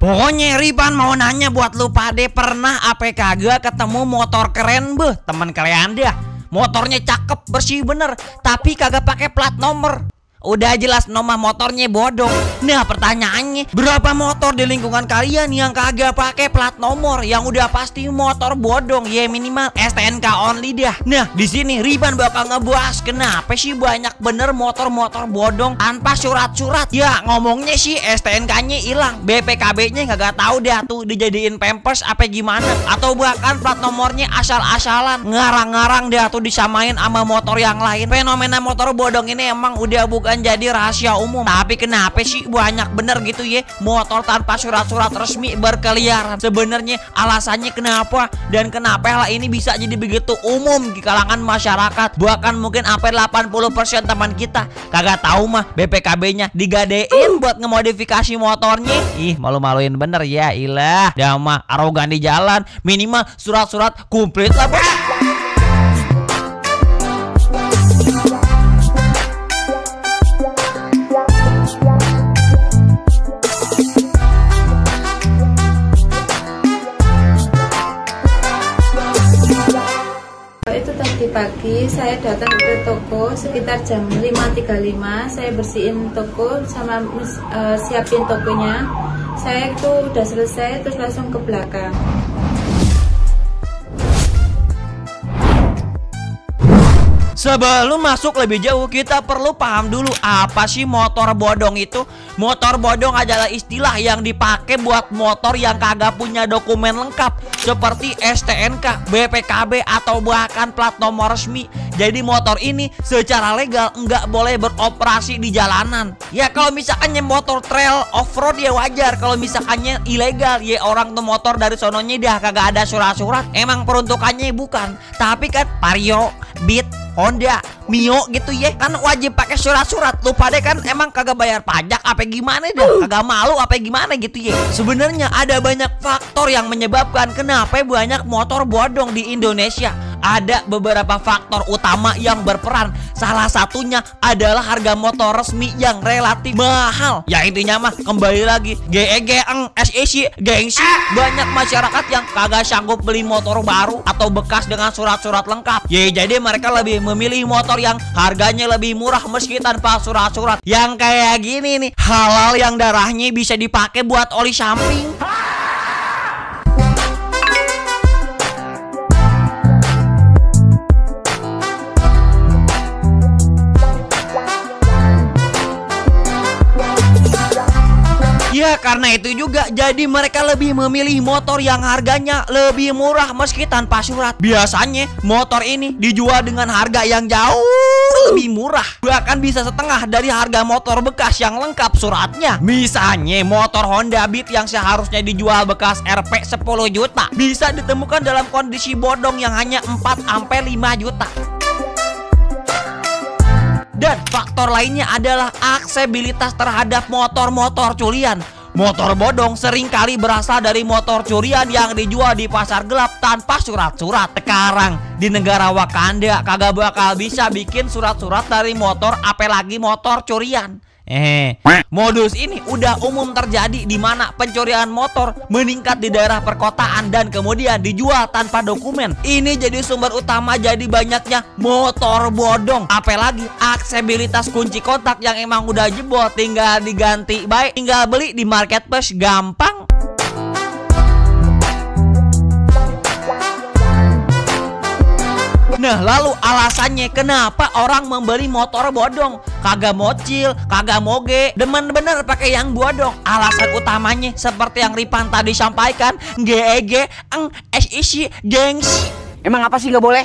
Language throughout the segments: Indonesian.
Pokoknya Riban mau nanya buat lu pade, pernah apa kagak ketemu motor keren beh teman kalian dah. Motornya cakep, bersih bener, tapi kagak pakai plat nomor. Udah jelas nomor motornya bodong. Nah pertanyaannya, berapa motor di lingkungan kalian yang kagak pakai plat nomor, yang udah pasti motor bodong? Ya minimal STNK only dah. Nah di sini Riban bakal ngebahas kenapa sih banyak bener motor-motor bodong tanpa surat-surat. Ya ngomongnya sih STNK-nya hilang, BPKB-nya kagak tahu dah tuh dijadiin pampers apa gimana, atau bahkan plat nomornya asal-asalan, ngarang-ngarang dah tuh disamain sama motor yang lain. Fenomena motor bodong ini emang udah bukan jadi rahasia umum. Tapi kenapa sih banyak bener gitu ya motor tanpa surat-surat resmi berkeliaran? Sebenarnya alasannya kenapa dan kenapa hal ini bisa jadi begitu umum di kalangan masyarakat? Bahkan mungkin sampai 80% teman kita kagak tahu mah BPKB-nya digadein buat ngemodifikasi motornya. Ih malu-maluin bener ya, ilah. Dah mah arogan di jalan, minimal surat-surat komplit lah bos. Pagi saya datang ke toko sekitar jam 5.35. Saya bersihin toko sama siapin tokonya. Saya itu udah selesai terus langsung ke belakang. Sebelum masuk lebih jauh, kita perlu paham dulu apa sih motor bodong itu. Motor bodong adalah istilah yang dipakai buat motor yang kagak punya dokumen lengkap seperti STNK, BPKB, atau bahkan plat nomor resmi. Jadi motor ini secara legal nggak boleh beroperasi di jalanan. Ya kalau misalkannya motor trail off-road ya wajar. Kalau misalkannya ilegal ya orang tuh motor dari sononya dah kagak ada surat-surat. Emang peruntukannya bukan. Tapi kan Vario, Beat, Honda, Mio gitu ya kan wajib pakai surat-surat. Lu pada kan emang kagak bayar pajak apa gimana dah, kagak malu apa gimana gitu ya. Sebenarnya ada banyak faktor yang menyebabkan kenapa banyak motor bodong di Indonesia. Ada beberapa faktor utama yang berperan. Salah satunya adalah harga motor resmi yang relatif mahal. Ya intinya mah kembali lagi GEG, SEC, gengsi. Banyak masyarakat yang kagak sanggup beli motor baru atau bekas dengan surat-surat lengkap. Ya jadi mereka lebih memilih motor yang harganya lebih murah meski tanpa surat-surat. Yang kayak gini nih, halal yang darahnya bisa dipakai buat oli samping. Ya karena itu juga jadi mereka lebih memilih motor yang harganya lebih murah meski tanpa surat. Biasanya motor ini dijual dengan harga yang jauh lebih murah, bahkan bisa setengah dari harga motor bekas yang lengkap suratnya. Misalnya motor Honda Beat yang seharusnya dijual bekas RP 10 juta bisa ditemukan dalam kondisi bodong yang hanya 4-5 juta. Dan faktor lainnya adalah aksesibilitas terhadap motor-motor curian. Motor bodong seringkali berasal dari motor curian yang dijual di pasar gelap tanpa surat-surat. Sekarang di negara Wakanda kagak bakal bisa bikin surat-surat dari motor, apalagi motor curian. Modus ini udah umum terjadi di mana pencurian motor meningkat di daerah perkotaan dan kemudian dijual tanpa dokumen. Ini jadi sumber utama jadi banyaknya motor bodong. Apalagi aksesibilitas kunci kontak yang emang udah jebol, tinggal diganti baik, tinggal beli di marketplace gampang. Nah lalu alasannya kenapa orang membeli motor bodong? Kagak mocil, kagak moge, demen bener pakai yang bodong. Alasan utamanya seperti yang Ripan tadi sampaikan, GEG, SEC, gengsi. Emang apa sih nggak boleh?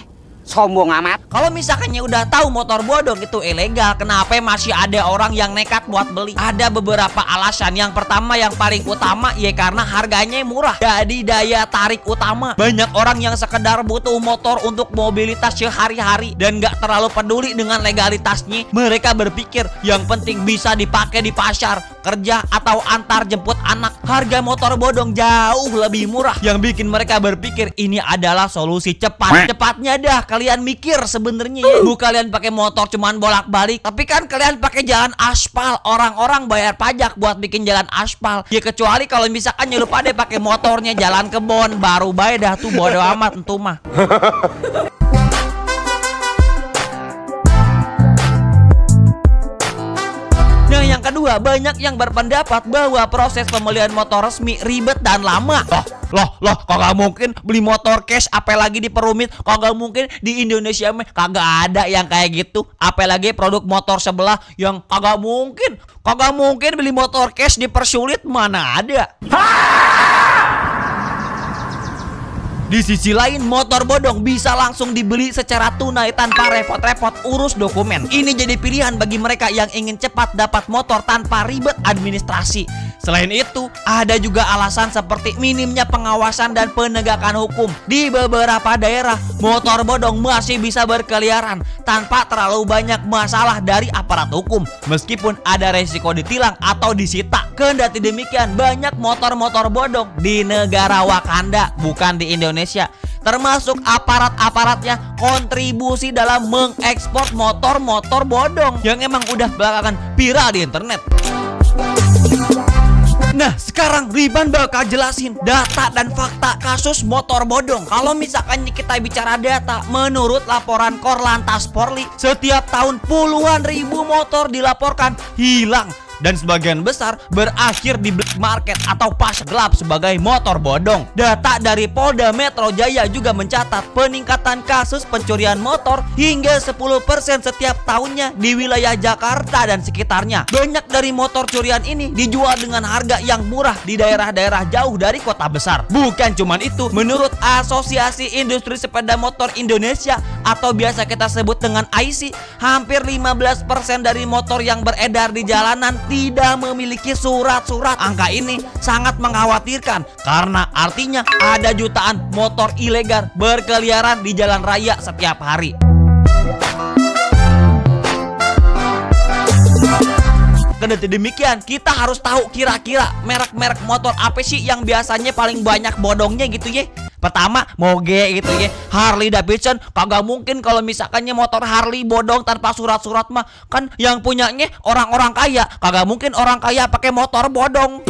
Sombong amat. Kalau misalkannya udah tahu motor bodong itu ilegal, kenapa masih ada orang yang nekat buat beli? Ada beberapa alasan. Yang pertama yang paling utama ya karena harganya murah. Jadi daya tarik utama. Banyak orang yang sekedar butuh motor untuk mobilitas sehari-hari dan gak terlalu peduli dengan legalitasnya. Mereka berpikir yang penting bisa dipakai di pasar. kerja atau antar jemput anak, harga motor bodong jauh lebih murah. Yang bikin mereka berpikir ini adalah solusi cepat. Cepatnya dah kalian mikir sebenarnya ya. Bu kalian pakai motor cuman bolak-balik, tapi kan kalian pakai jalan aspal. Orang-orang bayar pajak buat bikin jalan aspal. Ya kecuali kalau misalkan lu pada pakai motornya jalan kebon, baru bayar dah tuh bodo amat entu mah. Nah, yang kedua, banyak yang berpendapat bahwa proses pembelian motor resmi ribet dan lama. Loh, kagak mungkin beli motor cash, apalagi diperumit. Kagak mungkin di Indonesia mah kagak ada yang kayak gitu. Apalagi produk motor sebelah yang kagak mungkin beli motor cash dipersulit, mana ada. Di sisi lain, motor bodong bisa langsung dibeli secara tunai tanpa repot-repot urus dokumen. Ini jadi pilihan bagi mereka yang ingin cepat dapat motor tanpa ribet administrasi. Selain itu, ada juga alasan seperti minimnya pengawasan dan penegakan hukum. Di beberapa daerah, motor bodong masih bisa berkeliaran tanpa terlalu banyak masalah dari aparat hukum, meskipun ada resiko ditilang atau disita. Kendati demikian, banyak motor-motor bodong di negara Wakanda, bukan di Indonesia, termasuk aparat-aparatnya kontribusi dalam mengekspor motor-motor bodong yang emang udah belakangan viral di internet. Nah, sekarang Riban bakal jelasin data dan fakta kasus motor bodong. Kalau misalkan kita bicara data, menurut laporan Korlantas Polri, setiap tahun puluhan ribu motor dilaporkan hilang. Dan sebagian besar berakhir di black market atau pasar gelap sebagai motor bodong. Data dari Polda Metro Jaya juga mencatat peningkatan kasus pencurian motor hingga 10% setiap tahunnya di wilayah Jakarta dan sekitarnya. Banyak dari motor curian ini dijual dengan harga yang murah di daerah-daerah jauh dari kota besar. Bukan cuman itu, menurut Asosiasi Industri Sepeda Motor Indonesia atau biasa kita sebut dengan AISI, hampir 15% dari motor yang beredar di jalanan tidak memiliki surat-surat. Angka ini sangat mengkhawatirkan karena artinya ada jutaan motor ilegal berkeliaran di jalan raya setiap hari. Kendati demikian, kita harus tahu kira-kira merek-merek motor apa sih yang biasanya paling banyak bodongnya gitu ya. Pertama, Moge gitu ya, Harley Davidson. Kagak mungkin kalau misalkannya motor Harley bodong tanpa surat-surat mah. Kan yang punyanya orang-orang kaya. Kagak mungkin orang kaya pakai motor bodong.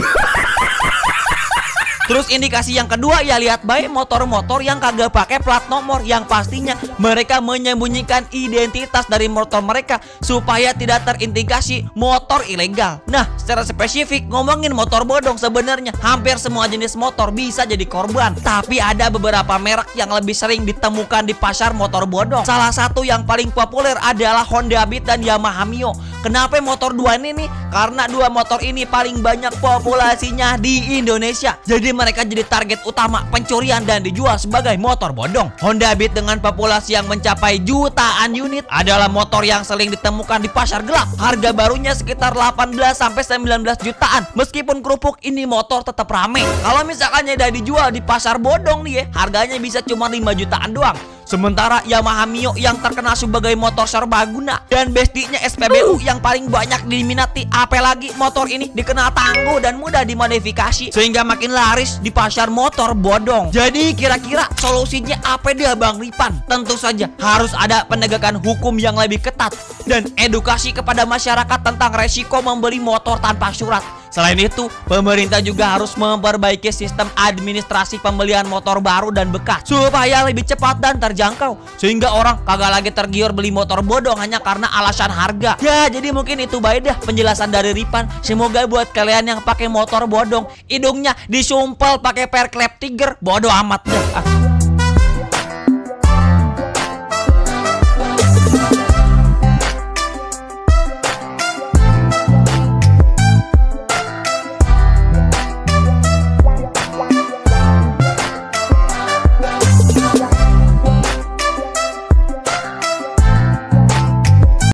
Terus indikasi yang kedua ya lihat baik motor-motor yang kagak pakai plat nomor, yang pastinya mereka menyembunyikan identitas dari motor mereka supaya tidak terindikasi motor ilegal. Nah, secara spesifik ngomongin motor bodong, sebenarnya hampir semua jenis motor bisa jadi korban, tapi ada beberapa merek yang lebih sering ditemukan di pasar motor bodong. Salah satu yang paling populer adalah Honda Beat dan Yamaha Mio. Kenapa motor dua ini nih? Karena dua motor ini paling banyak populasinya di Indonesia. Jadi mereka jadi target utama pencurian dan dijual sebagai motor bodong. Honda Beat dengan populasi yang mencapai jutaan unit adalah motor yang sering ditemukan di pasar gelap. Harga barunya sekitar 18-19 jutaan. Meskipun kerupuk, ini motor tetap rame. Kalau misalkan udah dijual di pasar bodong nih ya, harganya bisa cuma 5 jutaan doang. Sementara Yamaha Mio yang terkenal sebagai motor serbaguna dan bestinya SPBU yang paling banyak diminati, apalagi motor ini dikenal tangguh dan mudah dimodifikasi sehingga makin laris di pasar motor bodong. Jadi kira-kira solusinya apa dia Bang Ripan? Tentu saja harus ada penegakan hukum yang lebih ketat dan edukasi kepada masyarakat tentang resiko membeli motor tanpa surat. Selain itu, pemerintah juga harus memperbaiki sistem administrasi pembelian motor baru dan bekas supaya lebih cepat dan terjangkau, sehingga orang kagak lagi tergiur beli motor bodong hanya karena alasan harga. Ya, jadi mungkin itu baik dah penjelasan dari Ripan. Semoga buat kalian yang pakai motor bodong, hidungnya disumpel pakai perklep tiger, bodoh amat dah.